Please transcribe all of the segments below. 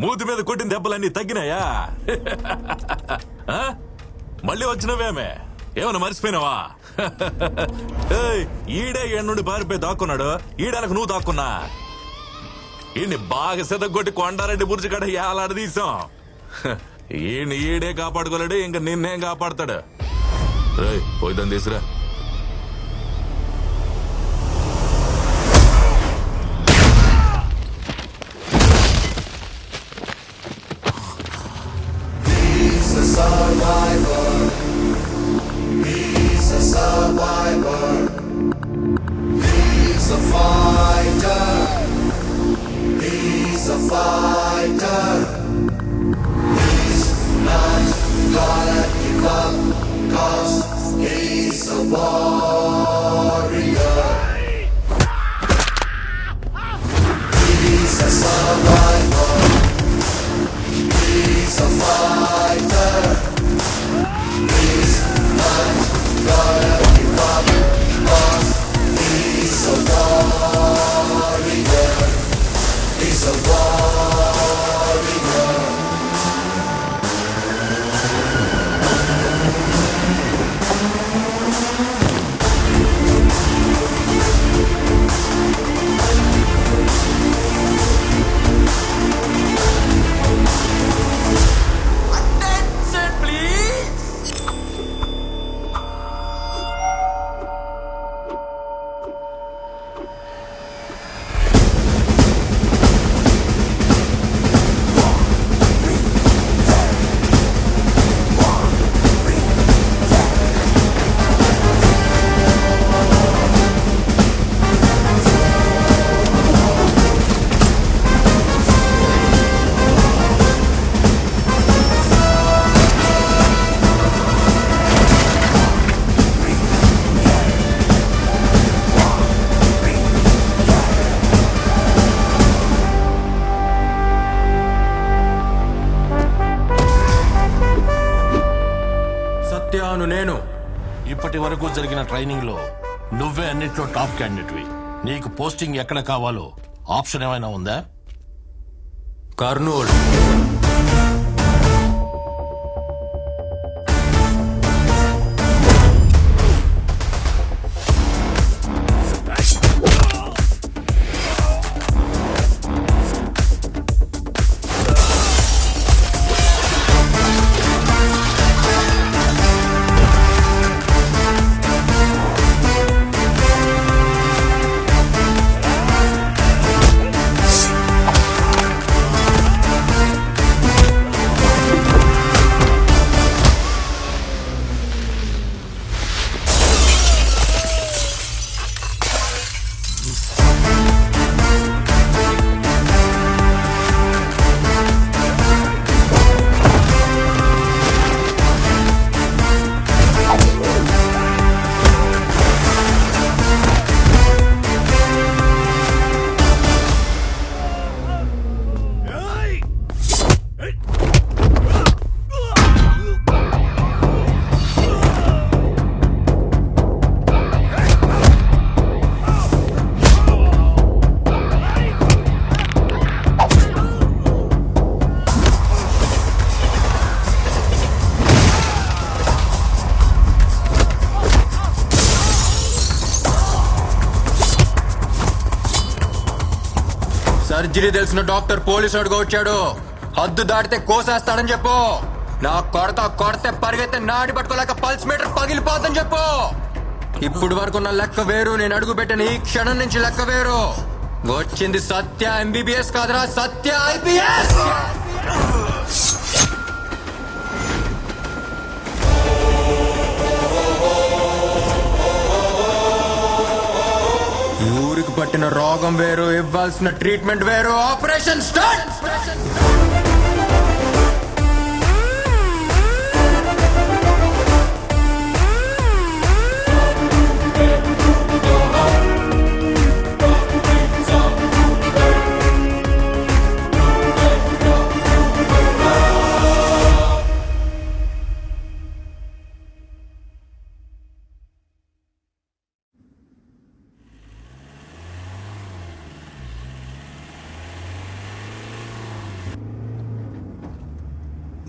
మూతి మీద కొట్టిన దెబ్బలన్నీ తగ్గినాయా? మళ్ళీ వచ్చినవేమే? ఏమన్నా మర్చిపోయినావా? ఈడే ఏడు నుండి పారిపోయి దాక్కున్నాడు, ఈడనకు నువ్వు దాక్కున్నా. ఈయన్ని బాగా సెదగొట్టి కొండారెడ్డి బుర్జి కాడ ఏలాడదీశాం. ఈడే కాపాడుకోలేడు, ఇంకా నిన్నేం కాపాడతాడు? పోయిద్దాం తీసురా. నేను ఇప్పటి వరకు జరిగిన ట్రైనింగ్ లో నువ్వే అన్నిట్లో టాప్ క్యాండిడేట్వి. నీకు పోస్టింగ్ ఎక్కడ కావాలో ఆప్షన్ ఏమైనా ఉందా? కర్నూలు. సర్జరీ తెలిసిన డాక్టర్ పోలీసు అడుగు వచ్చాడు. హద్దు దాటితే కోసేస్తాడని చెప్పు. నా కొడితే పరిగెత్తే నాడి పట్టుకోలేక పల్స్ మీటర్ పగిలిపోతుందని చెప్పు. ఇప్పుడు వరకు నా లెక్క వేరు, నేను అడుగు పెట్టిన ఈ క్షణం నుంచి లెక్క వేరు. వచ్చింది సత్య ఎంబీబీఎస్ కాదురా, సత్య ఐపీఎస్. ఊరికి పట్టిన రోగం వేరు, ఇవ్వాల్సిన ట్రీట్మెంట్ వేరు. Operation start.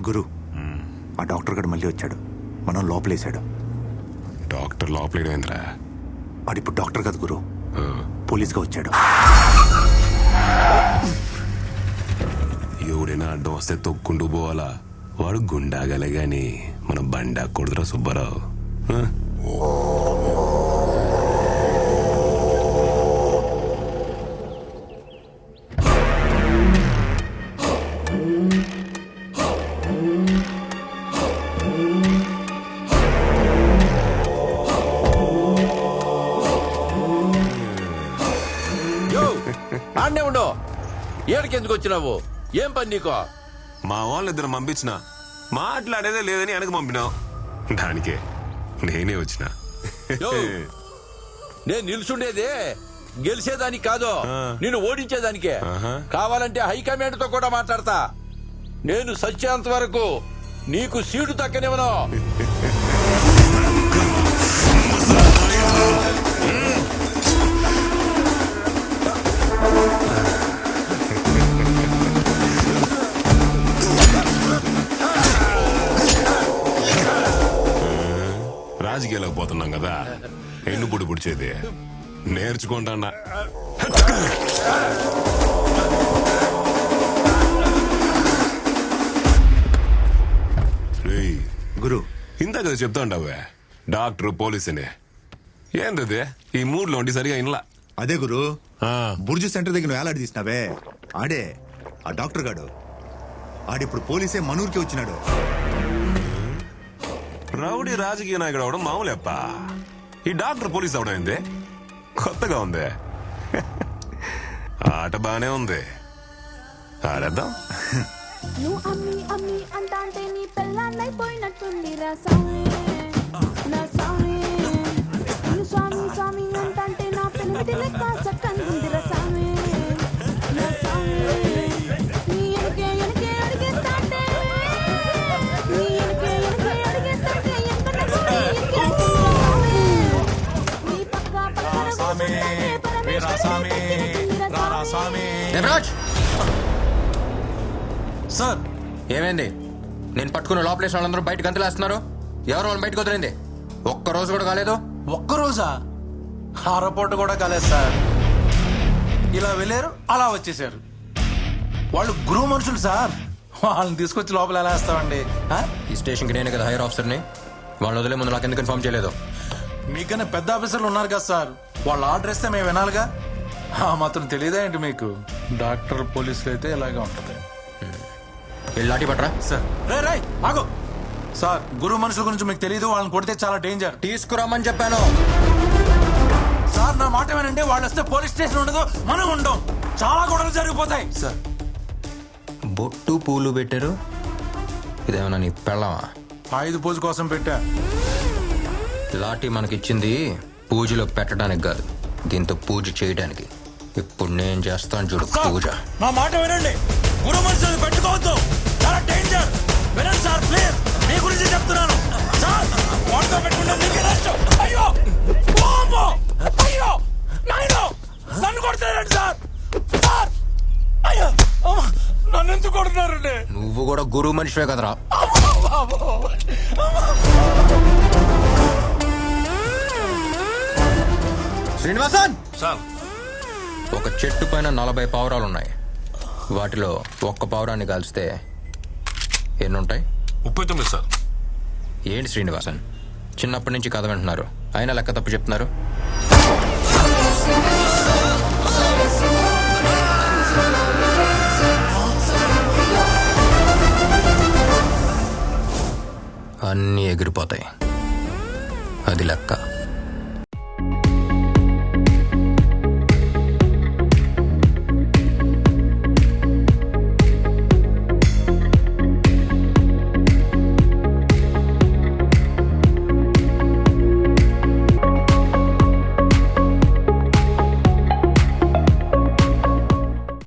గురు ఆ డాక్టర్ గడు మళ్ళీ వచ్చాడు, మనం లోపలేశాడు. డాక్టర్ లోపలేడేంద్రా? వాడిప్పుడు డాక్టర్ కాదు గురు, పోలీస్గా వచ్చాడు. ఎవడైనా అడ్డం వస్తే తొక్కుంటూ పోవాలా? వాడు గుండాగలే గాని మన బండా కొడుతురా సుబ్బారావు. ఆ? ఆడనే ఉండవు, ఏడికెందుకు వచ్చినావు? ఏం పని నీకో? మా వాళ్ళిద్దరు పంపించిన మాట్లాడేదే లేదని వెనక పంపినావు, దానికే నేనే వచ్చిన. యో, నేను నిల్చుండేదే గెలిచేదానికి కాదు, నిన్ను ఓడించేదానికే. కావాలంటే హైకమాండ్ తో కూడా మాట్లాడతా. నేను సత్యాంత వరకు నీకు సీటు దక్కనివ్వను. రాజకీయాలకు పోతున్నాం కదా, ఎన్ను పొడి పుడిచేది నేర్చుకుంటా. గురు ఇందాక కదా చెప్తా ఉంటావే డాక్టర్ పోలీస్ అని, ఏంటది ఈ మూడ్లో ఉండి సరిగా ఇన్లా? అదే గురు, ఆ, బుర్జు సెంటర్ దగ్గర నువ్వు ఏలాడి తీసినావే, ఆడే ఆ డాక్టర్ గాడు. ఆడిప్పుడు పోలీసే మనూరికి వచ్చినాడు. రౌడీ రాజకీయ నాయకుడు అవడం మామూలేప్ప, ఈ డాక్టర్ పోలీస్ అవడం ఏంది కొత్తగా ఉంది. ఆట బానే ఉంది, ఆడేద్దాం. నువ్వు అమ్మి అమ్మి అంటాంటే నీ పెళ్ళాన్నైపోయినట్టుంది రా స్వామి, నా స్వామి. నువ్వు స్వామి స్వామి అంటాంటే నా పెళ్ళిటి లెక్క చక్కనుంది రా స్వామి, నా స్వామి. నీ ఎనకే ఎనకే అడిగేస్తాంటే, నీ ఎనకే ఎనకే అడిగేస్తాంటే ఎక్కడ కూడా ఎక్కేస్తుంది రా స్వామి. నీ పక్క పక్కన కూర్చుంటే పరమేశ్వరుడే ఎక్కేస్తుంది రా స్వామి. దేవరాజ్, సార్ ఏమైంది? నేను పట్టుకున్న లోపలేసిన వాళ్ళందరూ బయటకు గంతులేస్తున్నారు. ఎవరు వాళ్ళని బయటకు వదిలింది? ఒక్క రోజు కూడా కాలేదు. ఒక్కరోజా? అరపూట కూడా కాలేదు సార్. ఇలా వెళ్ళారు, అలా వచ్చేసారు. వాళ్ళు గురువు మనుషులు సార్, వాళ్ళని తీసుకొచ్చి లోపల ఎలా వేస్తామండి? ఆ? ఈ స్టేషన్కి నేనే కదా హైయర్ ఆఫీసర్ని, వాళ్ళని వదిలే ముందు నాకు ఎందుకు ఇన్ఫార్మ్ చేయలేదు? మీకన్నా పెద్ద ఆఫీసర్లు ఉన్నారు కదా సార్, వాళ్ళు ఆర్డర్ ఇస్తే మేము వినాలిగా. మాత్రం తెలియదా ఏంటి మీకు? డాక్టర్ పోలీసులు అయితే ఇలాగే ఉంటది వెళ్ళి లాఠీ పట్రా. సార్. రే రే ఆగు సార్, గురువు మనుషుల గురించి మీకు తెలియదు, వాళ్ళని కొడితే చాలా డేంజర్. తీసుకురామని చెప్పాను సార్, నా మాట ఏమనంటే వాళ్ళు వస్తే పోలీస్ స్టేషన్ ఉండదు, మనం ఉండం, చాలా గొడవలు జరిగిపోతాయి సార్. బొట్టు పూలు పెట్టారు, ఇదేమన్నా నీ పెళ్ళమా? ఆయుధ పూజ కోసం పెట్టా. లాఠీ మనకిచ్చింది పూజలో పెట్టడానికి కాదు, దీంతో పూజ చేయడానికి. ఇప్పుడు నేను చేస్తాను చూడు పూజ. నా మాట వినండి, గురు మనుషులు పెట్టుకోవద్దు, చాలా డేంజర్. వినండి సార్ ప్లీజ్, మీ గురించి చెప్తున్నాను సార్. వాటితో పెట్టుకుంటే మీకే నష్టం. అయ్యో వామ్మో! అయ్యో నాయనో, నన్ను కొడుతున్నారండి సార్. సార్ అయ్యో అమ్మ! నన్ను ఎందుకు కొడుతున్నారండి? నువ్వు కూడా గురువు మనిషివే కదరా. శ్రీనివాసన్ సార్, ఒక చెట్టు పైన 40 పావురాలు ఉన్నాయి. వాటిలో ఒక్క పావురాన్ని కాల్స్తే ఎన్నుంటాయి? 39 సార్. ఏంటి శ్రీనివాసన్, చిన్నప్పటి నుంచి కథ వింటున్నారు, అయినా లెక్క తప్పు చెప్తున్నారు. అన్నీ ఎగిరిపోతాయి, అది లెక్క.